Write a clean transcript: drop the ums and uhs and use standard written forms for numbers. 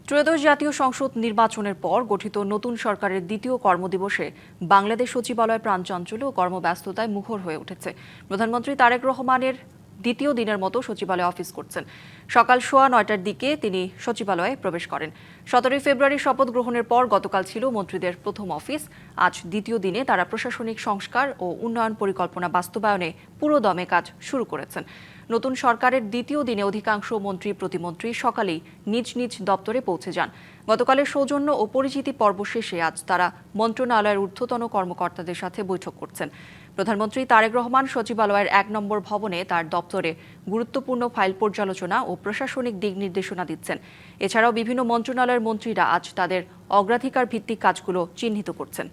ত্রয়োদশ জাতীয় সংসদ নির্বাচনের পর গঠিত নতুন সরকারের দ্বিতীয় কর্মদিবসে বাংলাদেশ সচিবালয় প্রাণচাঞ্চল্য ও কর্মব্যস্ততায় মুখর হয়ে উঠেছে। প্রধানমন্ত্রী তারেক রহমানের দ্বিতীয় দিনের মতো সচিবালয়ে অফিস করছেন। সকাল 9:15টার দিকে তিনি সচিবালয়ে প্রবেশ করেন। 17 ফেব্রুয়ারি শপথ গ্রহণের পর গতকাল ছিল মন্ত্রীদের প্রথম অফিস। আজ দ্বিতীয় দিনে তারা প্রশাসনিক সংস্কার ও উন্নয়ন পরিকল্পনা বাস্তবায়নে পুরোদমে কাজ শুরু করেছেন। নতুন সরকারের দ্বিতীয় দিনে অধিকাংশ মন্ত্রী প্রতিমন্ত্রী সকালেই নিজ নিজ দপ্তরে পৌঁছে যান। গতকালের সৌজন্য ও পরিচিতি পর্ব শেষে আজ তারা মন্ত্রণালয়ের ঊর্ধ্বতন কর্মকর্তাদের সাথে বৈঠক করছেন। প্রধানমন্ত্রী তারেক রহমান সচিবালয়ের 1 নম্বর ভবনে তার দপ্তরে গুরুত্বপূর্ণ ফাইল পর্যালোচনা ও প্রশাসনিক দিক নির্দেশনা দিচ্ছেন। এছাড়াও বিভিন্ন মন্ত্রণালয়ের মন্ত্রীরা আজ তাদের অগ্রাধিকার ভিত্তিক কাজগুলো চিহ্নিত করছেন।